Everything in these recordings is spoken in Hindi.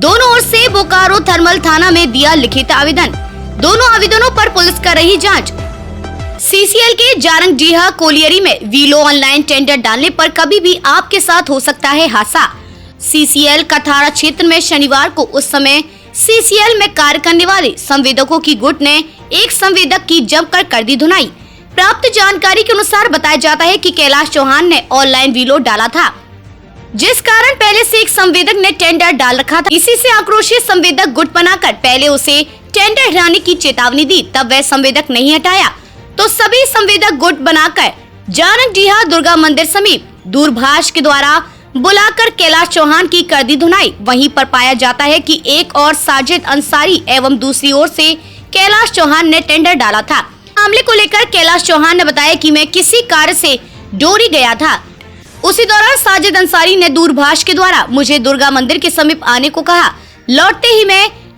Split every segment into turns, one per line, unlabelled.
दोनों ओर से बोकारो थर्मल थाना में दिया लिखित आवेदन। दोनों आवेदनों पर पुलिस कर रही जांच। सीसीएल के जारंगडीहा कोलियरी में वीलो ऑनलाइन टेंडर डालने पर कभी भी आपके साथ हो सकता है हादसा। सीसीएल कथारा क्षेत्र में शनिवार को उस समय सीसीएल में कार्य करने वाले संवेदकों की गुट ने एक संवेदक की जमकर कर दी धुनाई। प्राप्त जानकारी के अनुसार बताया जाता है कि कैलाश चौहान ने ऑनलाइन वीलो डाला था, जिस कारण पहले से एक संवेदक ने टेंडर डाल रखा था। इसी से आक्रोशित संवेदक गुट बनाकर पहले उसे टेंडर हटाने की चेतावनी दी, तब वह संवेदक नहीं हटाया तो सभी संवेदक गुट बनाकर जारंगडीहा दुर्गा मंदिर समीप दूरभाष के द्वारा बुलाकर कैलाश चौहान की कर दी धुनाई। वहीं पर पाया जाता है कि एक और साजिद अंसारी एवं दूसरी ओर से कैलाश चौहान ने टेंडर डाला था। मामले को लेकर कैलाश चौहान ने बताया कि मैं किसी कार्य से डोरी गया था, उसी दौरान साजिद अंसारी ने दूरभाष के द्वारा मुझे दुर्गा मंदिर के समीप आने को कहा। लौटते ही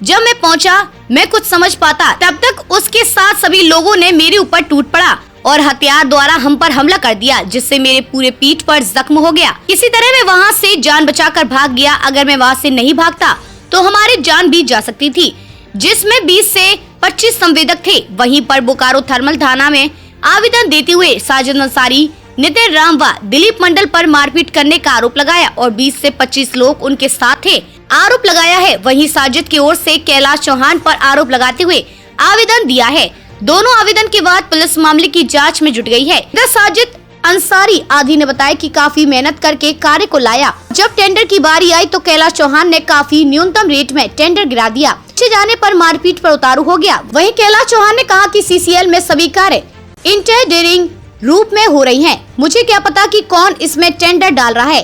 जब मैं पहुंचा, मैं कुछ समझ पाता तब तक उसके साथ सभी लोगों ने मेरे ऊपर टूट पड़ा और हथियार द्वारा हम पर हमला कर दिया, जिससे मेरे पूरे पीठ पर जख्म हो गया। किसी तरह मैं वहां से जान बचाकर भाग गया। अगर मैं वहां से नहीं भागता तो हमारी जान भी जा सकती थी, जिसमें 20 से 25 संवेदक थे। वहीं पर बोकारो थर्मल थाना में आवेदन देते हुए साजिद अंसारी, नितिन राम व दिलीप मंडल पर मारपीट करने का आरोप लगाया और 20 से 25 लोग उनके साथ थे, आरोप लगाया है। वहीं साजिद की ओर से कैलाश चौहान पर आरोप लगाते हुए आवेदन दिया है। दोनों आवेदन के बाद पुलिस मामले की जांच में जुट गई है। साजिद अंसारी आदि ने बताया कि काफी मेहनत करके कार्य को लाया। जब टेंडर की बारी आई तो कैलाश चौहान ने काफी न्यूनतम रेट में टेंडर गिरा दिया। पीछे जाने पर मारपीट पर उतारू हो गया। वहीं कैलाश चौहान ने कहा कि सीसीएल में सभी कार्य इंटेंडरिंग रूप में हो रही हैं। मुझे क्या पता कि कौन इसमें टेंडर डाल रहा है।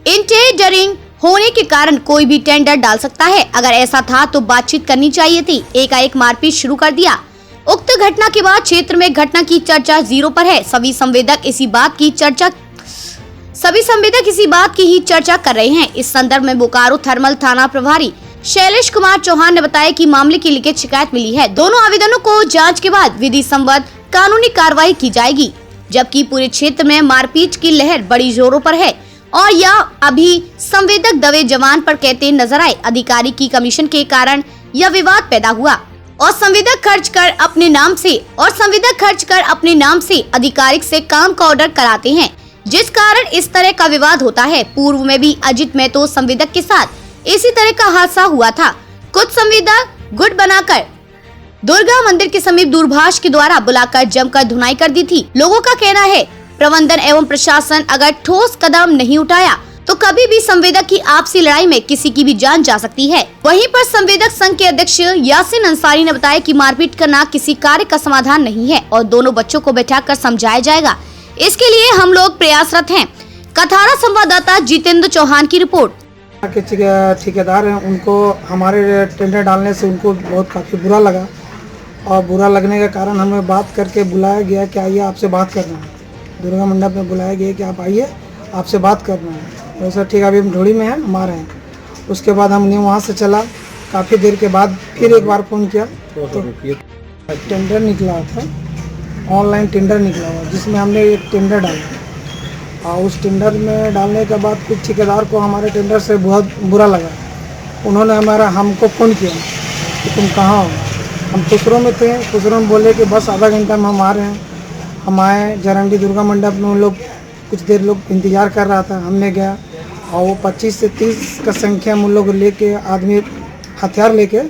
इंटेंडरिंग होने के कारण कोई भी टेंडर डाल सकता है। अगर ऐसा था तो बातचीत करनी चाहिए थी। एकाएक मारपीट शुरू कर दिया। उक्त घटना के बाद क्षेत्र में घटना की चर्चा जीरो पर है। सभी संवेदक इसी बात की ही चर्चा कर रहे हैं। इस संदर्भ में बोकारो थर्मल थाना प्रभारी शैलेश कुमार चौहान ने बताया कि मामले की लिखित शिकायत मिली है। दोनों आवेदनों को जांच के बाद विधि संबद्ध कानूनी कार्रवाई की जाएगी, जबकि पूरे क्षेत्र में मारपीट की लहर बड़ी जोरों पर है और यह अभी संवेदक दबे जवान पर कहते नजर आए। अधिकारी की कमीशन के कारण यह विवाद पैदा हुआ और संवेदक खर्च कर अपने नाम से आधिकारिक से काम का ऑर्डर कराते हैं, जिस कारण इस तरह का विवाद होता है। पूर्व में भी अजित महतो संवेदक के साथ इसी तरह का हादसा हुआ था। कुछ संवेदक गुट बनाकर दुर्गा मंदिर के समीप दूरभाष के द्वारा बुलाकर जमकर धुनाई कर दी थी। लोगों का कहना है प्रबंधन एवं प्रशासन अगर ठोस कदम नहीं उठाया तो कभी भी संवेदक की आपसी लड़ाई में किसी की भी जान जा सकती है। वहीं पर संवेदक संघ के अध्यक्ष यासिन अंसारी ने बताया कि मारपीट करना किसी कार्य का समाधान नहीं है और दोनों बच्चों को बैठाकर समझाया जाएगा। इसके लिए हम लोग प्रयासरत हैं। कथारा संवाददाता जितेंद्र चौहान की रिपोर्ट।
के ठेकेदार हैं, उनको हमारे टेंडर डालने से उनको बहुत काफ़ी बुरा लगा और बुरा लगने के कारण हमें बात करके बुलाया गया कि आइए आपसे बात करना है। दुर्गा मंडप में बुलाया गया कि आप आइए आपसे बात करना है। वैसा ठीक, अभी हम ढोड़ी में हैं, हम आ रहे हैं। उसके बाद हमने वहाँ से चला। काफ़ी देर के बाद फिर एक बार फ़ोन किया तो टेंडर निकला था, ऑनलाइन टेंडर निकला हुआ, जिसमें हमने एक टेंडर डाला और उस टेंडर में डालने के बाद कुछ ठेकेदार को हमारे टेंडर से बहुत बुरा लगा। उन्होंने हमको फ़ोन किया कि तुम कहाँ हो। हम खुसरो में थे। खुसरो में बोले कि बस आधा घंटा में हम आ रहे हैं। हम आए जारंगी दुर्गा मंडप में। उन लोग कुछ देर इंतज़ार कर रहा था। हमने गया और वो 25 से 30 का संख्या में उन लोग लेके आदमी हथियार लेके,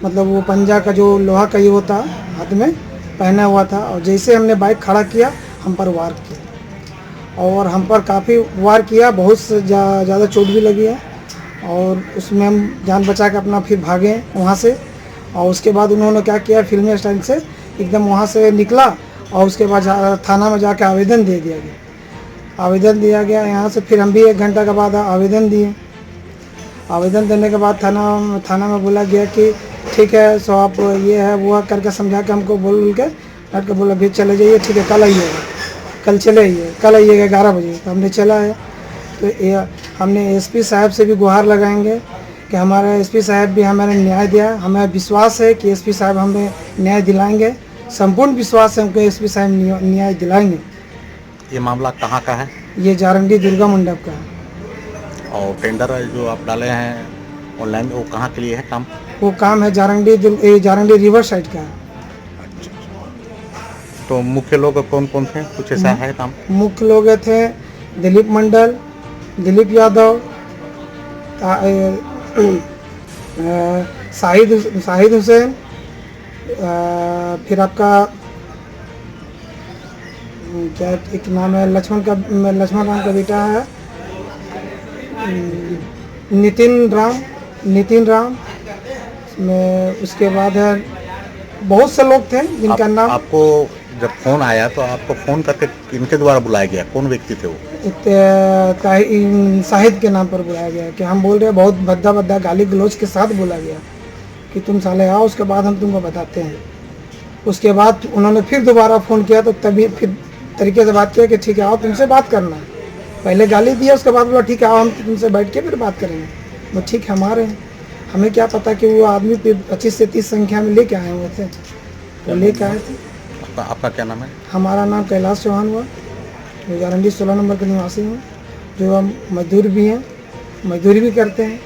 मतलब वो पंजा का जो लोहा का ये होता हाथ में पहना हुआ था, और जैसे हमने बाइक खड़ा किया हम पर वार किया और हम पर काफ़ी वार किया। बहुत से ज़्यादा चोट भी लगी है और उसमें हम जान बचा के अपना फिर भागे वहाँ से। और उसके बाद उन्होंने क्या किया, फिल्मी स्टाइल से एकदम वहाँ से निकला और उसके बाद थाना में जाके आवेदन दे दिया गया। आवेदन दिया गया यहाँ से। फिर हम भी 1 घंटा के बाद आवेदन दिए। आवेदन देने के बाद थाना में बोला गया कि ठीक है, सो आप ये है वो है करके समझा के हमको बोल के डट के बोला भी चले जाइए, ठीक है कल आइएगा, कल चले आइए, कल आइएगा 11 बजे। तो हमने चला है। तो हमने एसपी साहब से भी गुहार लगाएंगे कि हमारा एसपी साहब भी हमें न्याय दिया। हमें विश्वास है कि एसपी साहब हमें न्याय दिलाएंगे। संपूर्ण विश्वास है हमको एसपी साहब न्याय दिलाएंगे।
ये मामला कहाँ का है?
ये जारंगी दुर्गा मंडप का है।
और टेंडर जो आप डाले हैं ऑनलाइन वो कहाँ के लिए है काम?
वो काम है जारंडी रिवर साइड का है।
तो मुख्य लोग कौन कौन थे, कुछ ऐसा है काम?
मुख्य लोग थे दिलीप मंडल, दिलीप यादव, शाहिद हुसैन, फिर आपका क्या एक नाम है लक्ष्मण राम का बेटा है, नितिन राम में, उसके बाद है बहुत से लोग थे जिनका नाम।
आपको जब फोन आया तो आपको फोन करके इनके द्वारा बुलाया गया, कौन व्यक्ति थे वो?
शाहिद के नाम पर बुलाया गया कि हम बोल रहे हैं, बहुत भद्दा गाली गलौज के साथ बोला गया कि तुम साले आओ, उसके बाद हम तुमको बताते हैं। उसके बाद उन्होंने फिर दोबारा फ़ोन किया तो तभी फिर तरीके से बात किया कि ठीक है आओ, तुमसे बात करना है। पहले गाली दिया, उसके बाद बोला ठीक है आओ, हम तुमसे बैठ के फिर बात करेंगे। वो ठीक है, हमारे हमें क्या पता कि वो आदमी 25 से 30 संख्या में लेके आए हुए थे, वो लेके आए थे।
आपका क्या नाम है?
हमारा नाम कैलाश चौहान हुआ, जो जारंडी 16 नंबर के निवासी हूँ, जो हम मजदूर भी हैं, मजदूरी भी करते हैं।